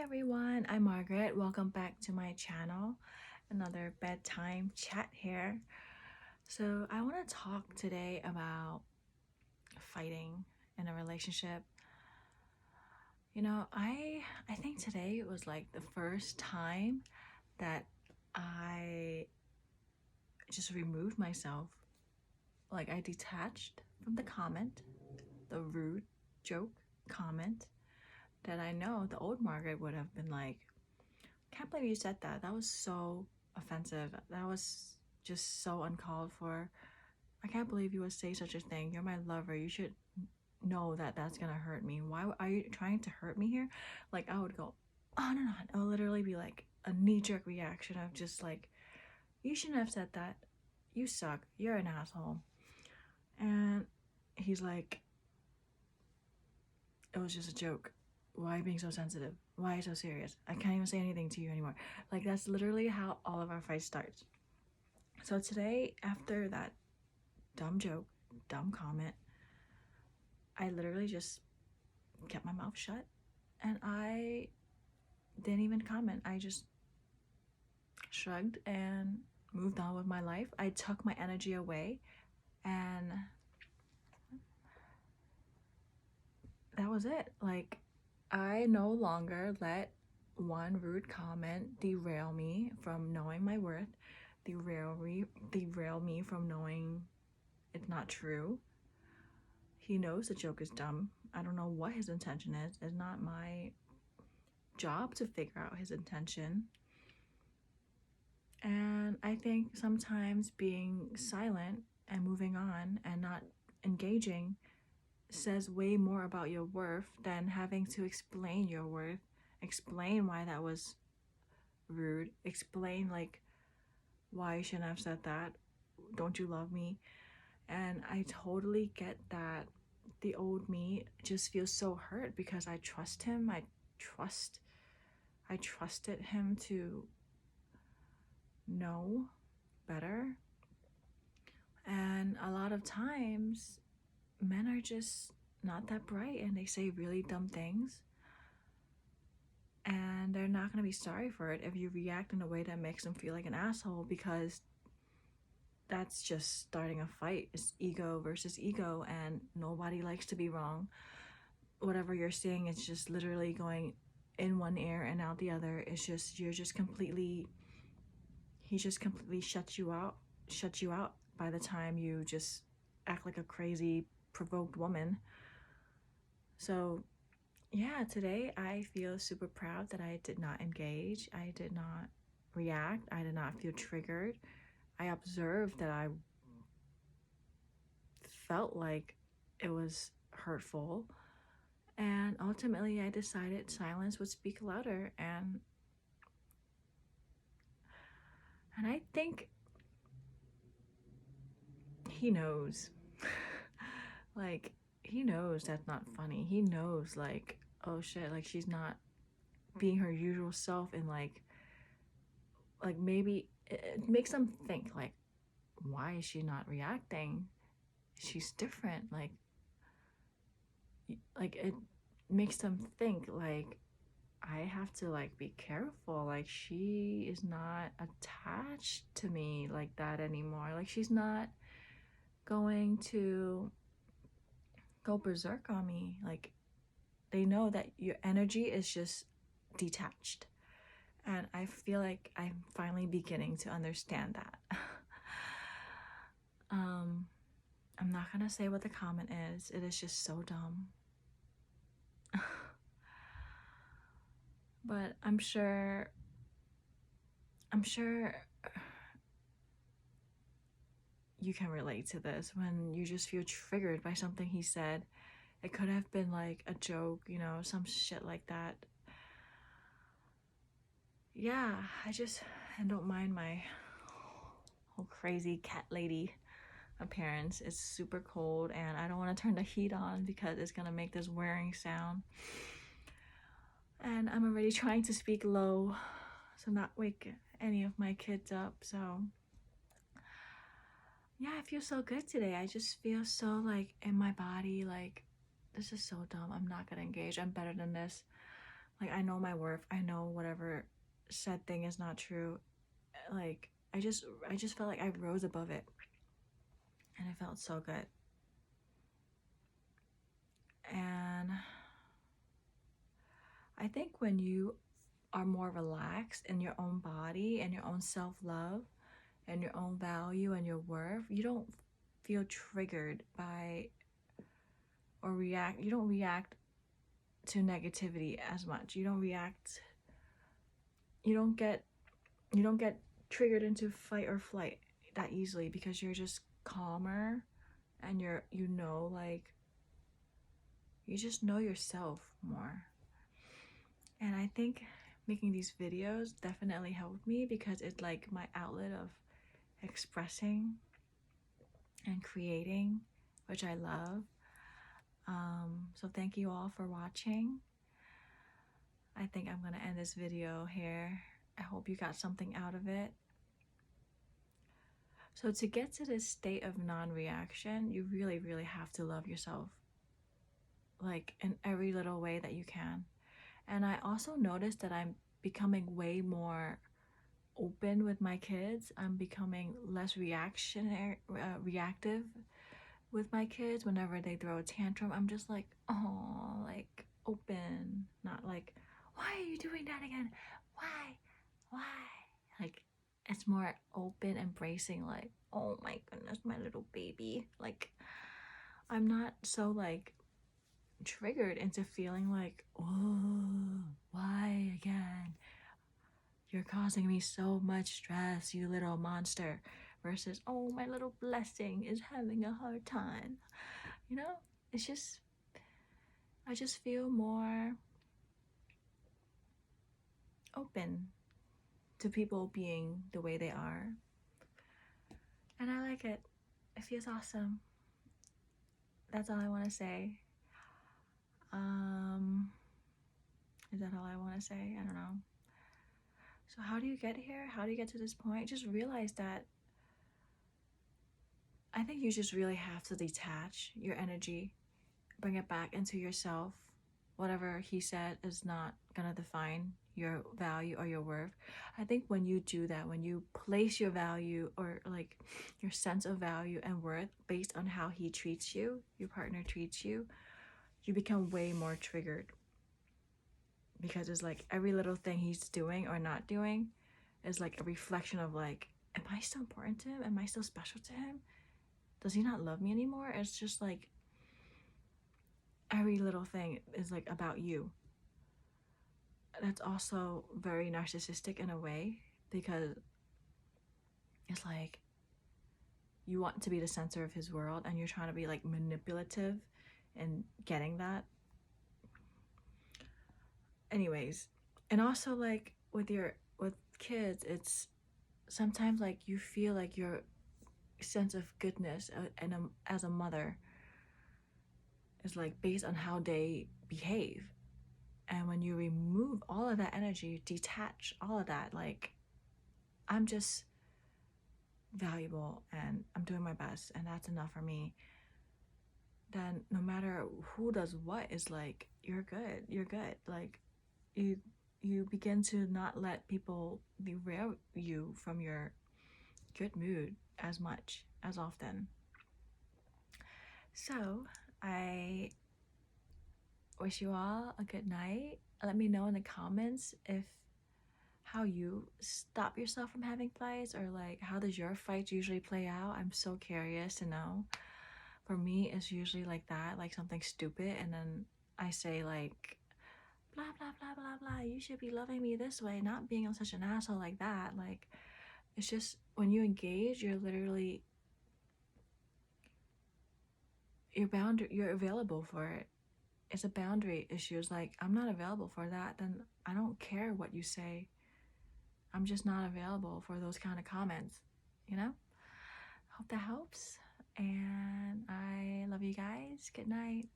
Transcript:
everyone, I'm Margaret. Welcome back to my channel. Another bedtime chat here. So, I want to talk today about fighting in a relationship. I think today was like the first time that I just removed myself. Like I detached from the comment, the rude joke comment that I know the old Margaret would have been like, can't believe you said that. That was so offensive. That was just so uncalled for. I can't believe you would say such a thing. You're my lover. You should know that that's gonna hurt me. Why are you trying to hurt me here? Like, I would go on and on. It would literally be like a knee-jerk reaction of just like, you shouldn't have said that. You suck. You're an asshole. And he's like, it was just a joke. Why are you being so sensitive? Why are you so serious? I can't even say anything to you anymore. Like, that's literally how all of our fights start. So today, after that dumb joke, dumb comment, I literally just kept my mouth shut and I didn't even comment. I just shrugged and moved on with my life. I took my energy away and that was it. Like, I no longer let one rude comment derail me from knowing my worth, derail me from knowing it's not true. He knows the joke is dumb. I don't know what his intention is. It's not my job to figure out his intention. And I think sometimes being silent and moving on and not engaging says way more about your worth than having to explain your worth, explain why that was rude, explain like why you shouldn't have said that, don't you love me? And I totally get that the old me just feels so hurt because I trust him. I trusted him to know better. And a lot of times men are just not that bright and they say really dumb things. And they're not going to be sorry for it if you react in a way that makes them feel like an asshole, because that's just starting a fight. It's ego versus ego, and nobody likes to be wrong. Whatever you're saying is just literally going in one ear and out the other. It's just, he just completely shuts you out by the time you just act like a crazy provoked woman. So yeah, today I feel super proud that I did not engage. I did not react. I did not feel triggered. I observed that I felt like it was hurtful. And ultimately, I decided silence would speak louder. And I think he knows. Like, he knows that's not funny. He knows, like, oh shit, like she's not being her usual self, and like maybe it makes them think like, why is she not reacting? She's different. Like it makes them think like, I have to like be careful. Like, she is not attached to me like that anymore. Like, she's not going to go berserk on me. Like, they know that your energy is just detached. And I feel like I'm finally beginning to understand that. I'm not gonna say what the comment is. It is just so dumb. But I'm sure you can relate to this when you just feel triggered by something he said. It could have been like a joke, some shit like that. Yeah, I don't mind my whole crazy cat lady appearance. It's super cold and I don't want to turn the heat on because it's gonna make this whirring sound. And I'm already trying to speak low so not wake any of my kids up. So yeah, I feel so good today. I just feel so like in my body, like, this is so dumb. I'm not gonna engage. I'm better than this. Like, I know my worth. I know whatever said thing is not true. Like, I just felt like I rose above it, and it felt so good. And I think when you are more relaxed in your own body and your own self-love and your own value and your worth, you don't feel triggered by or react. You don't react to negativity as much. You don't get triggered into fight or flight that easily, because you're just calmer, and like, you just know yourself more. And I think making these videos definitely helped me, because it's like my outlet of expressing and creating, which I love. So thank you all for watching. I think I'm gonna end this video here. I hope you got something out of it. So to get to this state of non-reaction, you really, really have to love yourself, like, in every little way that you can. And I also noticed that I'm becoming way more open with my kids. I'm becoming less reactive with my kids. Whenever they throw a tantrum, I'm just like, oh, like, open, not like, why are you doing that again? Why? Like, it's more open, embracing, like, oh my goodness, my little baby. Like, I'm not so, like, triggered into feeling like, oh, why again? You're causing me so much stress, you little monster. Versus, oh, my little blessing is having a hard time. You know? It's just, I just feel more open to people being the way they are. And I like it. It feels awesome. That's all I want to say. Is that all I want to say? I don't know. So how do you get here? How do you get to this point? Just realize that I think you just really have to detach your energy, bring it back into yourself. Whatever he said is not gonna define your value or your worth. I think when you do that, when you place your value, or like your sense of value and worth based on how he treats you, your partner treats you, you become way more triggered. Because it's like every little thing he's doing or not doing is like a reflection of, like, am I still important to him? Am I still special to him? Does he not love me anymore? It's just like every little thing is like about you. That's also very narcissistic in a way, because it's like you want to be the center of his world, and you're trying to be like manipulative and getting that. Anyways, and also like with kids, it's sometimes like you feel like your sense of goodness as a mother is like based on how they behave. And when you remove all of that energy, detach all of that, like, I'm just valuable and I'm doing my best and that's enough for me, then no matter who does what, is like, you're good. Like, you begin to not let people derail you from your good mood as often. So I wish you all a good night. Let me know in the comments if how you stop yourself from having fights, or like, how does your fights usually play out? I'm so curious to know. For me, it's usually like that, like something stupid, and then I say like, blah blah blah blah blah, you should be loving me this way, not being such an asshole like that. Like, it's just, when you engage, you're literally, you're available for it. It's a boundary issue. It's like, I'm not available for that, then I don't care what you say. I'm just not available for those kind of comments, you know? Hope that helps. And I love you guys. Good night.